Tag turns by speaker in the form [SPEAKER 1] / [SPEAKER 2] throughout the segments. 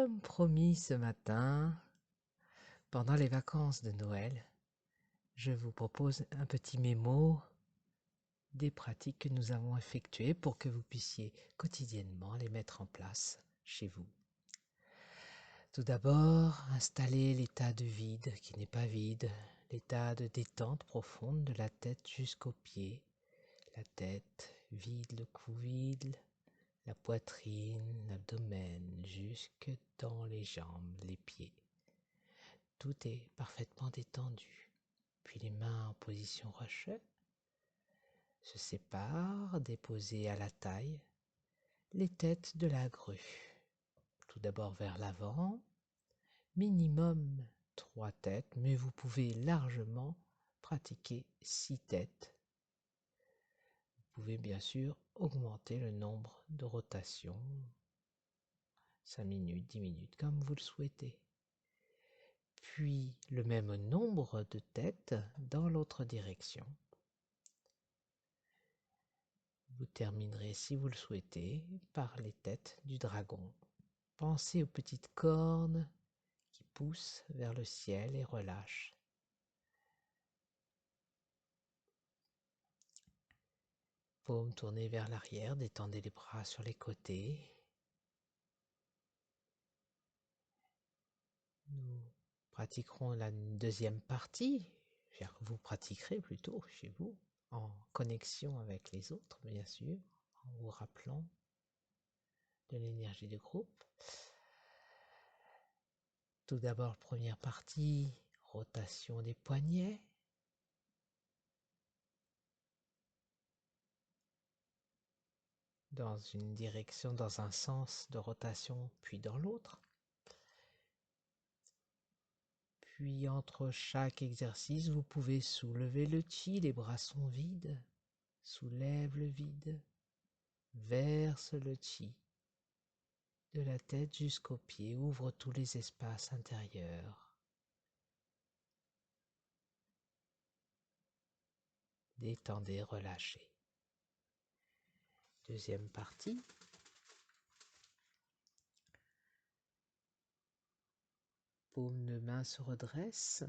[SPEAKER 1] Comme promis ce matin, pendant les vacances de Noël, je vous propose un petit mémo des pratiques que nous avons effectuées pour que vous puissiez quotidiennement les mettre en place chez vous. Tout d'abord, installez l'état de vide qui n'est pas vide, l'état de détente profonde de la tête jusqu'aux pieds. La tête vide, le cou vide, la poitrine, l'abdomen, jusque dans les jambes, les pieds. Tout est parfaitement détendu. Puis les mains en position rocheux se séparent, déposées à la taille, les têtes de la grue. Tout d'abord vers l'avant, minimum 3 têtes, mais vous pouvez largement pratiquer 6 têtes. Vous pouvez bien sûr augmenter le nombre de rotations, 5 minutes, 10 minutes, comme vous le souhaitez. Puis le même nombre de têtes dans l'autre direction. Vous terminerez, si vous le souhaitez, par les têtes du dragon. Pensez aux petites cornes qui poussent vers le ciel et relâchent. Paume tournée vers l'arrière, détendez les bras sur les côtés. Nous pratiquerons la deuxième partie. Vous pratiquerez plutôt chez vous, en connexion avec les autres, bien sûr, en vous rappelant de l'énergie du groupe. Tout d'abord, première partie, rotation des poignets. Dans une direction, dans un sens de rotation, puis dans l'autre. Puis entre chaque exercice, vous pouvez soulever le chi, les bras sont vides. Soulève le vide, verse le chi. De la tête jusqu'aux pieds, ouvre tous les espaces intérieurs. Détendez, relâchez. Deuxième partie. Paume de main se redresse.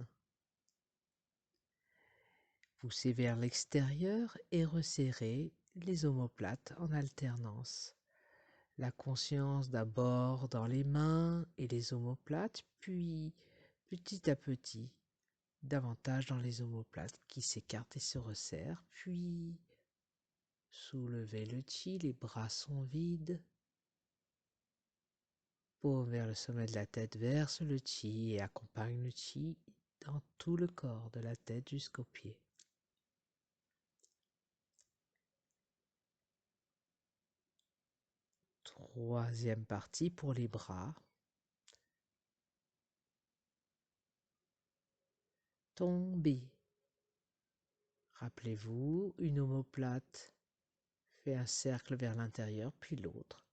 [SPEAKER 1] Poussez vers l'extérieur et resserrez les omoplates en alternance. La conscience d'abord dans les mains et les omoplates, puis petit à petit, davantage dans les omoplates qui s'écartent et se resserrent, puis soulevez le chi, les bras sont vides. Paume vers le sommet de la tête, verse le chi et accompagne le chi dans tout le corps, de la tête jusqu'aux pieds. Troisième partie pour les bras. Tombez. Rappelez-vous, une omoplate fait un cercle vers l'intérieur, puis l'autre.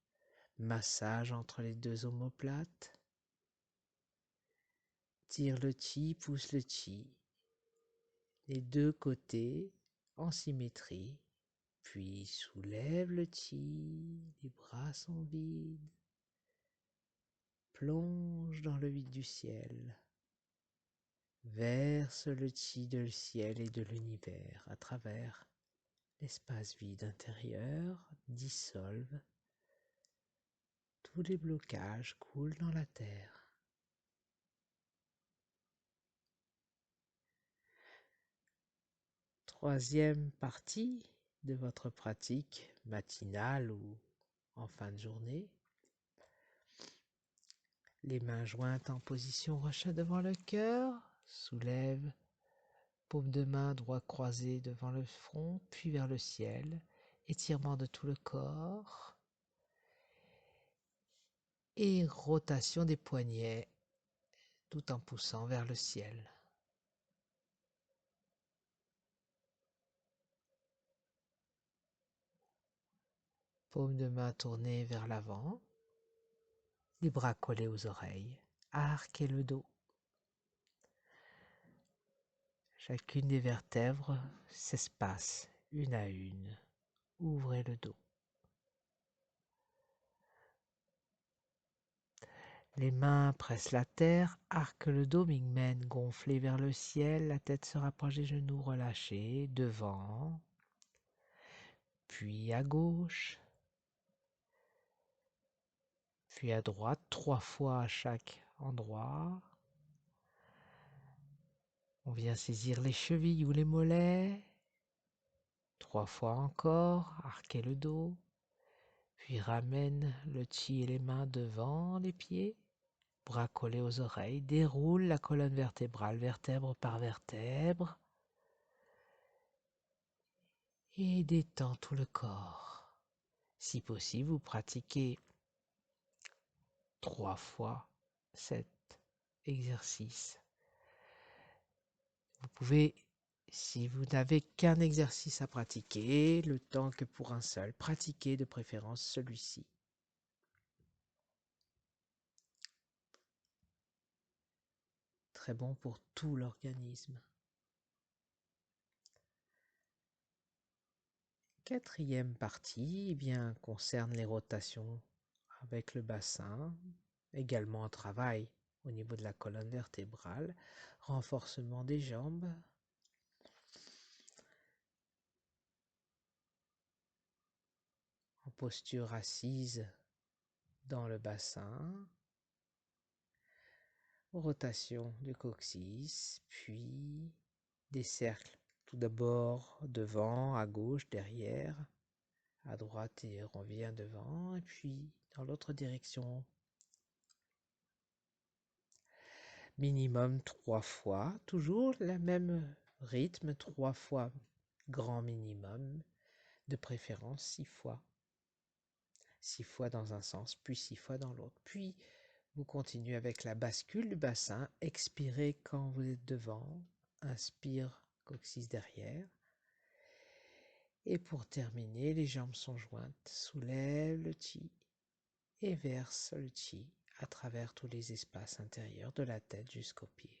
[SPEAKER 1] Massage entre les deux omoplates. Tire le chi, pousse le chi. Les deux côtés en symétrie. Puis soulève le chi, les bras sont vides. Plonge dans le vide du ciel. Verse le chi de le ciel et de l'univers à travers l'espace vide intérieur, dissolve. Tous les blocages coulent dans la terre. Troisième partie de votre pratique matinale ou en fin de journée. Les mains jointes en position rachat devant le cœur. Soulève, paume de main droit croisé devant le front, puis vers le ciel. Étirement de tout le corps. Et rotation des poignets tout en poussant vers le ciel. Paume de main tournée vers l'avant. Les bras collés aux oreilles. Arquez le dos. Chacune des vertèbres s'espace une à une. Ouvrez le dos. Les mains pressent la terre, arque le dos, Mingmen, gonflé vers le ciel, la tête se rapproche des genoux relâchés, devant, puis à gauche, puis à droite, 3 fois à chaque endroit. On vient saisir les chevilles ou les mollets, 3 fois encore, arquer le dos, puis ramène le chi et les mains devant les pieds, bras collés aux oreilles, déroule la colonne vertébrale, vertèbre par vertèbre, et détend tout le corps. Si possible, vous pratiquez 3 fois cet exercice. Vous pouvez, si vous n'avez qu'un exercice à pratiquer, le temps que pour un seul, pratiquez de préférence celui-ci. Très bon pour tout l'organisme. Quatrième partie, eh bien, concerne les rotations avec le bassin, également un travail au niveau de la colonne vertébrale, renforcement des jambes, en posture assise dans le bassin, rotation du coccyx, puis des cercles, tout d'abord devant, à gauche, derrière, à droite et on revient devant, et puis dans l'autre direction. Minimum 3 fois, toujours le même rythme, 3 fois grand minimum, de préférence 6 fois. 6 fois dans un sens, puis 6 fois dans l'autre. Puis vous continuez avec la bascule du bassin, expirez quand vous êtes devant, inspire, coccyx derrière. Et pour terminer, les jambes sont jointes, soulève le chi et verse le chi à travers tous les espaces intérieurs de la tête jusqu'aux pieds.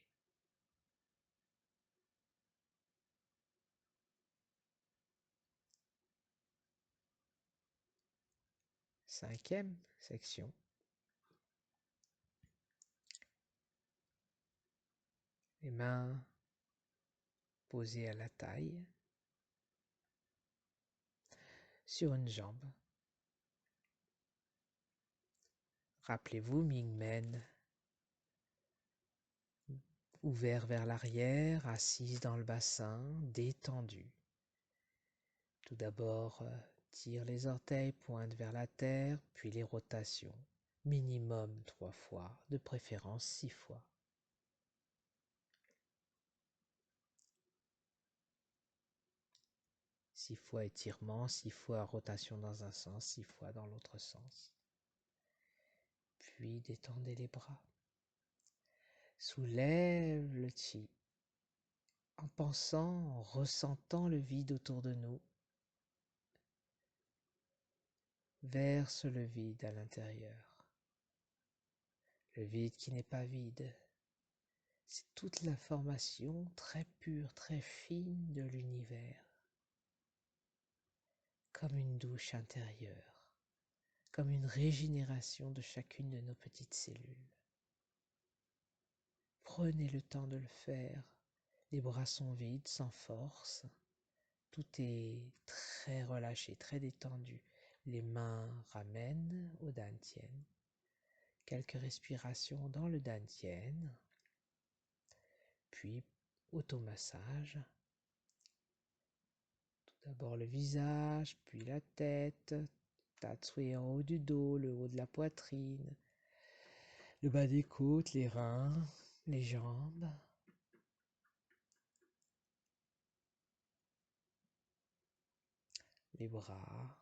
[SPEAKER 1] Cinquième section. Les mains posées à la taille sur une jambe. Rappelez-vous, Mingmen, ouvert vers l'arrière, assise dans le bassin, détendu. Tout d'abord, tire les orteils, pointe vers la terre, puis les rotations. Minimum 3 fois, de préférence 6 fois. Six fois étirement, 6 fois rotation dans un sens, 6 fois dans l'autre sens. Puis détendez les bras. Soulève le chi. En pensant, en ressentant le vide autour de nous. Verse le vide à l'intérieur. Le vide qui n'est pas vide. C'est toute l'information très pure, très fine de l'univers. Comme une douche intérieure. Comme une régénération de chacune de nos petites cellules. Prenez le temps de le faire. Les bras sont vides, sans force. Tout est très relâché, très détendu. Les mains ramènent au dantian. Quelques respirations dans le dantian. Puis automassage. Tout d'abord le visage, puis la tête. Tatsui en haut du dos, le haut de la poitrine. Le bas des côtes, les reins, les jambes. Les bras.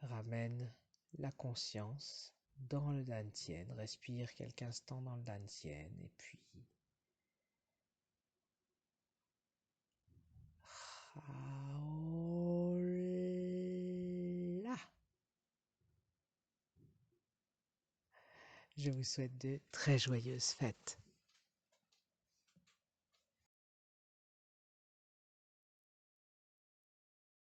[SPEAKER 1] Ramène la conscience dans le dantian. Respire quelques instants dans le dantian et puis Haola. Je vous souhaite de très joyeuses fêtes.